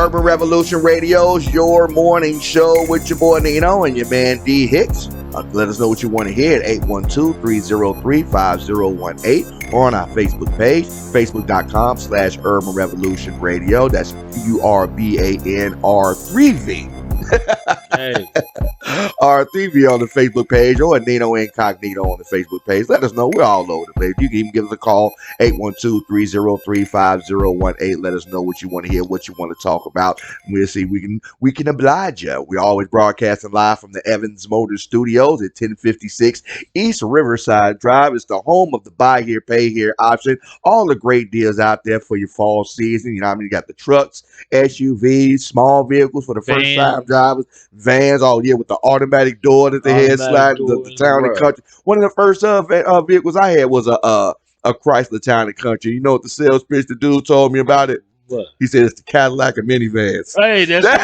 Urban Revolution Radio's Your Morning Show with your boy Nino and your man D Hicks. Let us know what you want to hear at 812-303-5018 or on our Facebook page, facebook.com/Urban Revolution Radio. That's URBANR3V. Hey. R3V on the Facebook page or Nino Incognito on the Facebook page. Let us know. We're all over the place. You can even give us a call, 812-303-5018. Let us know what you want to hear, what you want to talk about. We'll see. We can oblige you. We're always broadcasting live from the Evans Motors Studios at 1056 East Riverside Drive. It's the home of the buy here, pay here option. All the great deals out there for your fall season. You know what I mean? You got the trucks, SUVs, small vehicles for the first time drivers, vans, all year with the automatic door that they had sliding the town and country. One of the first vehicles I had was a Chrysler Town and Country. You know what the sales pitch the dude told me about it? What? He said it's the Cadillac of minivans. Hey, that's hey,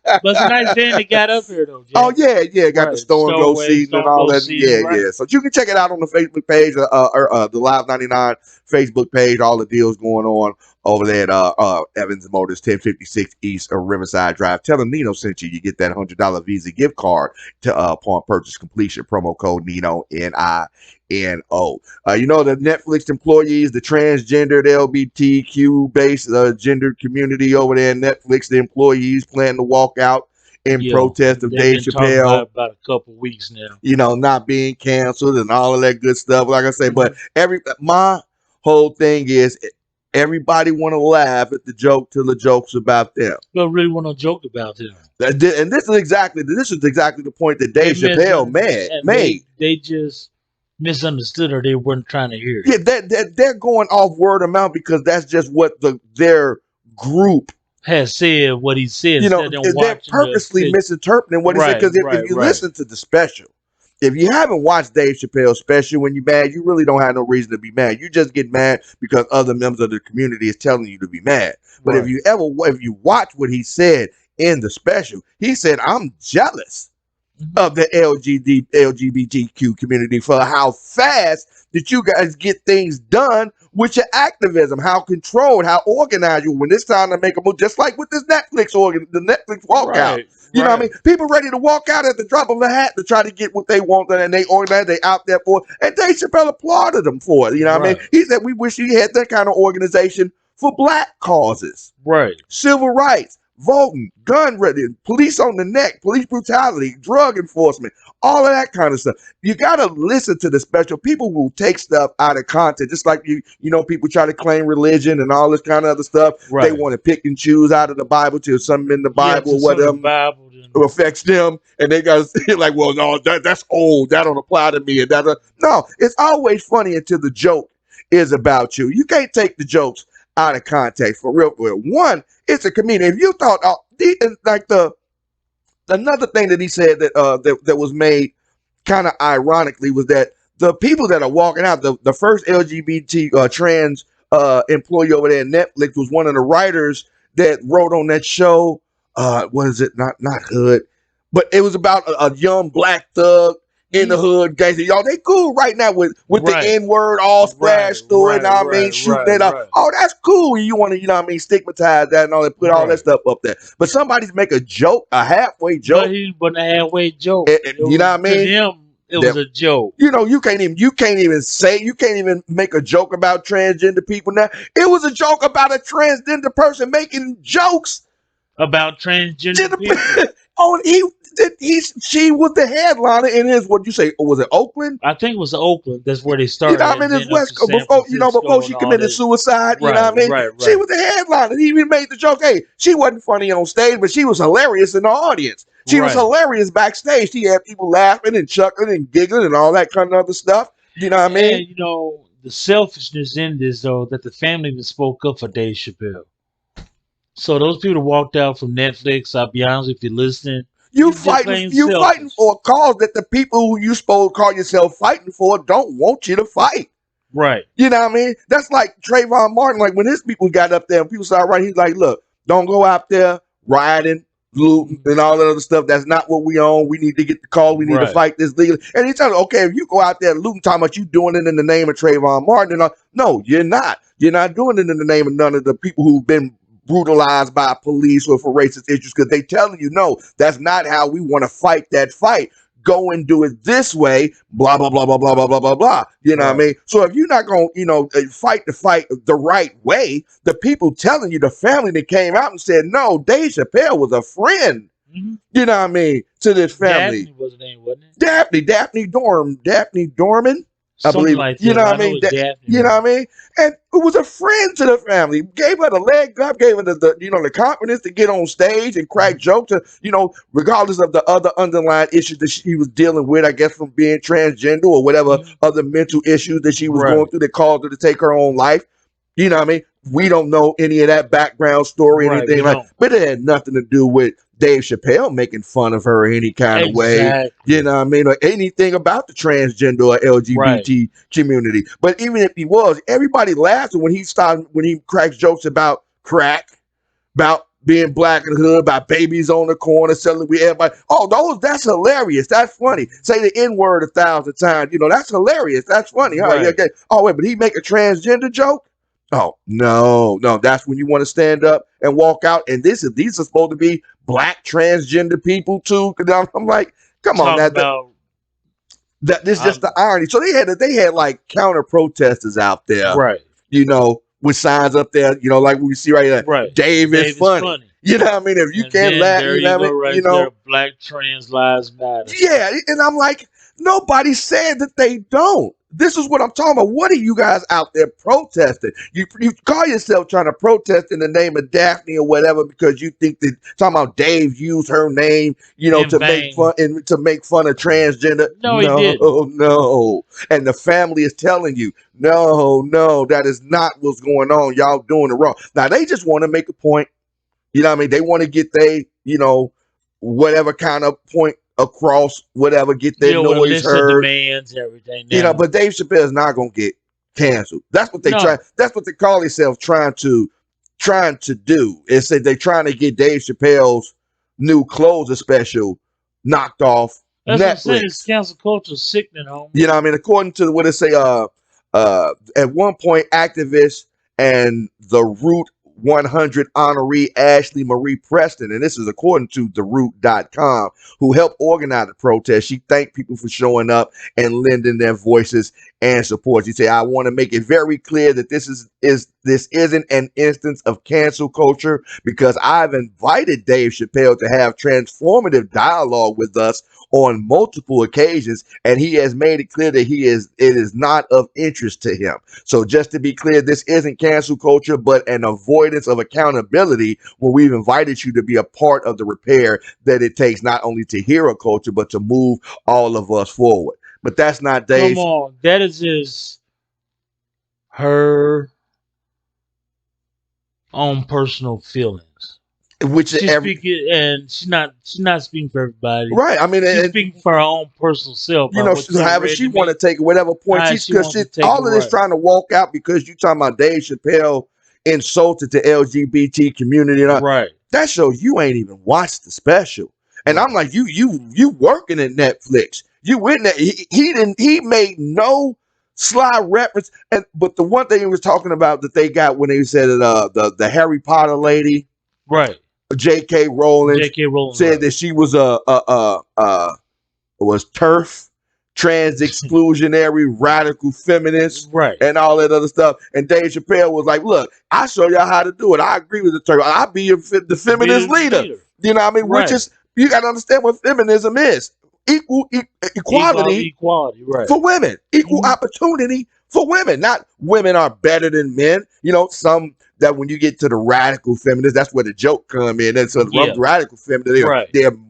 but it's a nice van that got up here though, Jay. Oh yeah, got the storm go seating and all that. Yeah. So you can check it out on the Facebook page, the Live 99 Facebook page. All the deals going on over there at Evans Motors, 1056 East Riverside Drive. Tell them Nino sent you. You get that $100 Visa gift card to upon purchase completion. Promo code Nino NINO. You know the Netflix employees, the transgendered LGBTQ based gender community over there in Netflix. The employees plan to walk out in protest of Dave Chappelle about a couple weeks now. You know, not being canceled and all of that good stuff. Like I say, but my whole thing is everybody want to laugh at the joke till the joke's about them. Don't really want to joke about them. And this is exactly the point that Dave Chappelle made. They just misunderstood or they weren't trying to hear it. Yeah, they're going off word of mouth because that's just what their group has said. What he said, you know, they're purposely misinterpreting what he said. Because if you listen to the special, if you haven't watched Dave Chappelle's special, when you're mad, you really don't have no reason to be mad. You just get mad because other members of the community is telling you to be mad. But if you watch what he said in the special, he said, "I'm jealous of the LGBTQ community for how fast that you guys get things done with your activism, how controlled, how organized you. When it's time to make a move, just like with this Netflix the Netflix walkout." You know what I mean? People ready to walk out at the drop of a hat to try to get what they want, and they organize, they out there for it. And Dave Chappelle applauded them for it. You know what I mean? He said, we wish he had that kind of organization for black causes. Right. Civil rights, voting, gun ready, police on the neck, police brutality, drug enforcement, all of that kind of stuff. You got to listen to the special. People will take stuff out of context, just like you know, people try to claim religion and all this kind of other stuff. They want to pick and choose out of the Bible till something in the Bible or whatever affects them, and they got to like, well, no, that's old. That don't apply to me. And no, it's always funny until the joke is about you. You can't take the jokes out of context for real. One, it's a comedian. If you thought another thing that he said that was made kind of ironically was that the people that are walking out, the first LGBT trans employee over there at Netflix was one of the writers that wrote on that show. What is it? Not Hood, but it was about a young black thug in the hood. Guys, y'all, they cool right now with the N-word all splashed through it. I mean, shooting it up. Oh, that's cool. You want to, you know what I mean, stigmatize that and all that, put all that stuff up there. But somebody's make a joke, a halfway joke. But he wasn't a halfway joke. You know what I mean? To him, it was a joke. You know, you can't even make a joke about transgender people now. It was a joke about a transgender person making jokes about transgender people. She was the headliner in his, what you say, was it Oakland? I think it was Oakland. That's where they started. You know what I mean? It's West Coast. Before she committed suicide, you know what I mean? She was the headliner. He even made the joke. Hey, she wasn't funny on stage, but she was hilarious in the audience. She was hilarious backstage. She had people laughing and chuckling and giggling and all that kind of other stuff. You know what I mean? And, you know, the selfishness in this, though, that the family even spoke up for Dave Chappelle. So those people walked out from Netflix, I'll be honest, if you're listening, you fighting for a cause that the people who you supposed to call yourself fighting for don't want you to fight. Right. You know what I mean? That's like Trayvon Martin. Like when his people got up there and people started writing, he's like, look, don't go out there rioting, looting, and all that other stuff. That's not what we own. We need to get the call. We need to fight this legally. And he tells me, okay, if you go out there looting, talking about you doing it in the name of Trayvon Martin, no, you're not. You're not doing it in the name of none of the people who've been brutalized by police or for racist issues, because they telling you, no, that's not how we want to fight that fight. Go and do it this way, blah, blah, blah, blah, blah, blah, blah, blah, blah. You know what I mean? So if you're not going to, fight the fight the right way, the people telling you, the family that came out and said, no, Dave Chappelle was a friend. Mm-hmm. You know what I mean? To this family. Daphne was the name, wasn't it? Daphne Dorman. I believe, like you know what I mean? You know what I mean? And it was a friend to the family. Gave her the leg up, gave her the confidence to get on stage and crack jokes, regardless of the other underlying issues that she was dealing with, I guess from being transgender or whatever other mental issues that she was going through that caused her to take her own life. You know what I mean? We don't know any of that background story or anything but it had nothing to do with Dave Chappelle making fun of her any kind of way. You know what I mean? Or anything about the transgender or LGBT community. But even if he was, everybody laughed when he cracks jokes about crack, about being black in the hood, about babies on the corner, selling with everybody. Oh, that's hilarious. That's funny. Say the N-word 1,000 times. That's hilarious. That's funny. Okay. Oh, wait, but he make a transgender joke? Oh, no. That's when you want to stand up and walk out. And these are supposed to be black transgender people too. I'm like, come on, this is just the irony. So they had like counter protesters out there, right? With signs up there, like we see right here. Right. Dave is funny. You know what I mean? If you can't laugh, there you go, right there, Black Trans Lives Matter. Yeah, and I'm like, nobody said that they don't. This is what I'm talking about. What are you guys out there protesting? You call yourself trying to protest in the name of Daphne or whatever because you think that talking about Dave used her name, to make fun of transgender. No, he didn't. No. And the family is telling you, no, that is not what's going on. Y'all doing it wrong. Now they just want to make a point. You know what I mean? They want to get whatever kind of point across, whatever, get their noise heard. Demands, everything. Now. But Dave Chappelle is not gonna get canceled. That's what they try. That's what they call themselves trying to do. Is say they're trying to get Dave Chappelle's new closer special knocked off. That's Netflix. what I'm saying. It's cancel culture sickening, home. You know what I mean? According to what it say, at one point, activists and the Route 100 honoree Ashley Marie Preston, and this is according to TheRoot.com, who helped organize the protest. She thanked people for showing up and lending their voices and support. She said, I want to make it very clear that this isn't an instance of cancel culture because I've invited Dave Chappelle to have transformative dialogue with us on multiple occasions, and he has made it clear that it is not of interest to him. So just to be clear, this isn't cancel culture, but an avoidance of accountability when we've invited you to be a part of the repair that it takes not only to hear a culture, but to move all of us forward. But that's not Dave. Come on, that is just her own personal feelings. Which she's speaking, and she's not speaking for everybody, right? I mean, she's speaking for her own personal self. However she want to take whatever point because all of this trying to walk out because you talking about Dave Chappelle insulted the LGBT community, right? That shows you ain't even watched the special, and I'm like, you working at Netflix, you in there? He made no sly reference, but the one thing he was talking about that they got when they said the Harry Potter lady, right? J.K. Rowling said that she was was TERF, trans exclusionary radical feminist, right, and all that other stuff. And Dave Chappelle was like, "Look, I show y'all how to do it. I agree with the TERF. I'll be the feminist leader." You know what I mean? Right. Which is, you got to understand what feminism is: equality, right, for women, equal opportunity for women. Not women are better than men. Some. That when you get to the radical feminists, that's where the joke come in. And so the radical feminists,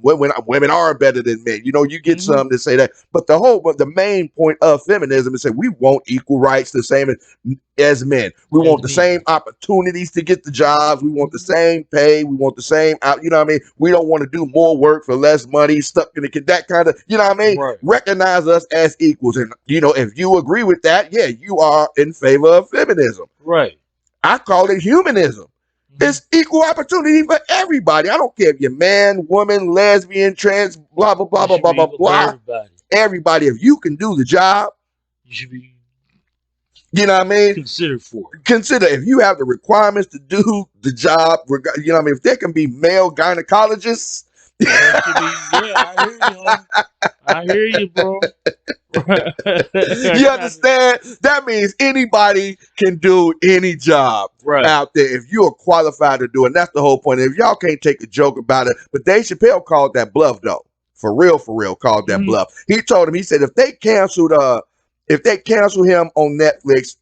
women are better than men. You get some that say that. But the main point of feminism is that we want equal rights the same as men. We want the same opportunities to get the jobs. We want the same pay. We want the same, you know what I mean? We don't want to do more work for less money, stuck in that kind of, you know what I mean? Right. Recognize us as equals. And, if you agree with that, you are in favor of feminism. Right. I call it humanism. It's equal opportunity for everybody. I don't care if you're man, woman, lesbian, trans, blah, blah, blah, blah, blah, blah, blah. Everybody, if you can do the job, you should be You know what I mean? Consider for it. Consider if you have the requirements to do the job, you know what I mean? If there can be male gynecologists. There should be, yeah, I hear you, homie. I hear you, bro. You understand? That means anybody can do any job out there if you are qualified to do it. And that's the whole point. If y'all can't take a joke about it, but Dave Chappelle called that bluff, though. For real, called that bluff. He told him, he said, if they cancel him on Netflix,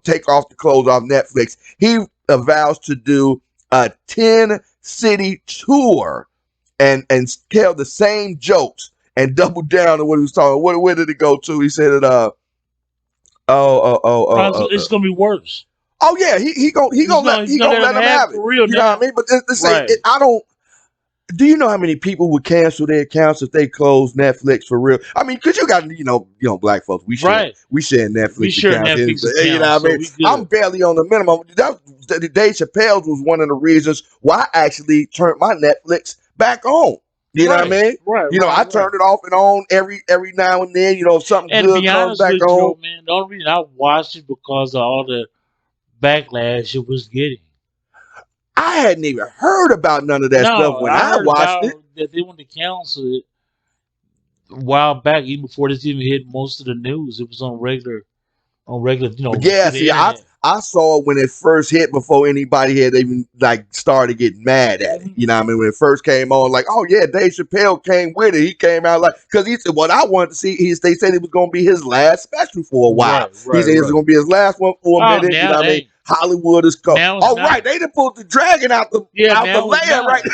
take off the clothes off Netflix, he vows to do a 10-city tour and tell the same jokes and double down on what he was talking. Where did it go to? He said it. It's gonna be worse. Oh yeah, he gonna let him have it. For real, you know what I mean? But I don't. Do you know how many people would cancel their accounts if they close Netflix for real? I mean, because you got you know black folks, we share Netflix accounts. You know what I mean? So I'm barely on the minimum. Dave Chappelle's was one of the reasons why I actually turned my Netflix back on. You know what I mean? You know, I turned it off and on every now and then. You know, if something good comes back on. You, man, the only reason I watched it because of all the backlash it was getting. I hadn't even heard about none of that stuff when I watched it. That they wanted to cancel it a while back, even before this even hit most of the news. It was on regular, you know. Yeah, see, I saw it when it first hit before anybody had even started getting mad at it. You know what I mean? When it first came on, like, oh yeah, Dave Chappelle came with it. He came out because he said what I wanted to see. They said it was going to be his last special for a while. He said it was going to be his last one for a minute. You know what I mean? Hollywood is coming. Right, they done pulled the dragon out the lair right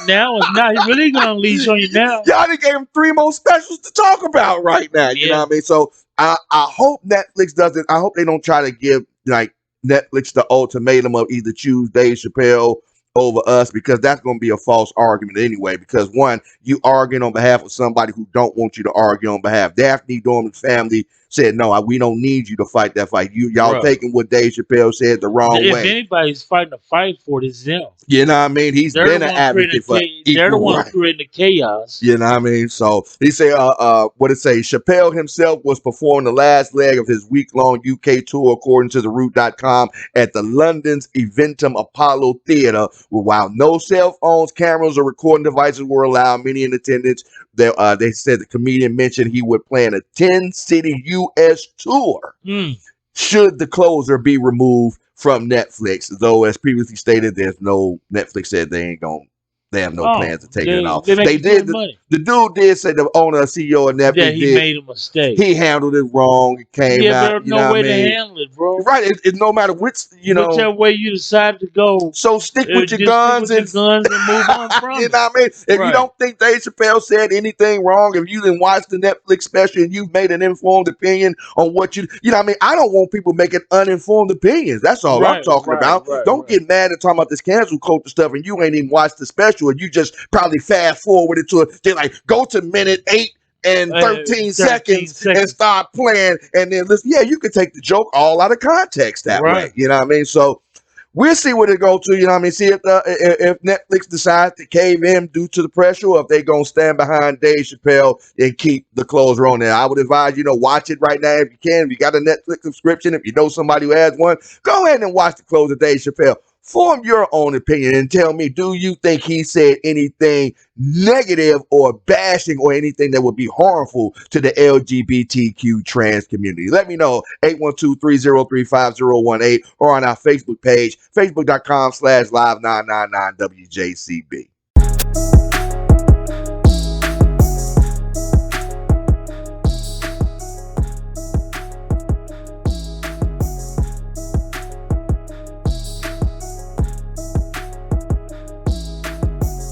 now. It's not. He really gonna unleash on you now. Y'all done gave him 3 more specials to talk about right now. You know what I mean? So I hope Netflix doesn't. I hope they don't try to give Netflix the ultimatum of either choose Dave Chappelle over us, because that's going to be a false argument anyway. Because one, you arguing on behalf of somebody who don't want you to argue on behalf. Daphne Dorman's family said, no, we don't need you to fight that fight. Y'all taking what Dave Chappelle said the wrong way. If anybody's fighting a fight for it, it's them. You know what I mean? He's been an advocate for equal. They're the ones creating the chaos. You know what I mean? So he said, what it say? Chappelle himself was performing the last leg of his week-long UK tour, according to TheRoot.com, at the London's Eventum Apollo Theater, while no cell phones, cameras, or recording devices were allowed. Many in attendance, they said the comedian mentioned he would plan a 10-city U.S. tour should the closer be removed from Netflix. Though, as previously stated, Netflix said they have no plans to take it off. They did. The dude did say, the owner, CEO of Netflix, he made a mistake. He handled it wrong. It came out. There's no way to handle it, bro. Right. It no matter whichever way you decide to go. So stick with your guns and move on from you know what I mean? If you don't think Dave Chappelle said anything wrong, if you didn't watch the Netflix special and you've made an informed opinion on what you know what I mean? I don't want people making uninformed opinions. That's all I'm talking about. Don't get mad and talking about this cancel culture stuff and you ain't even watched the special and you just probably fast forward it to it. They're like, go to minute 8 and 13 seconds and start playing, and then listen. Yeah, you can take the joke all out of context that way. You know what I mean? So we'll see what it goes to. You know what I mean? See if Netflix decides to cave in due to the pressure, or if they gonna stand behind Dave Chappelle and keep the closer on there. I would advise watch it right now if you can. If you got a Netflix subscription, if you know somebody who has one, go ahead and watch the close of Dave Chappelle. Form your own opinion and tell me, do you think he said anything negative or bashing or anything that would be harmful to the LGBTQ trans community? Let me know, 812-303-5018, or on our Facebook page, facebook.com/live999WJCB.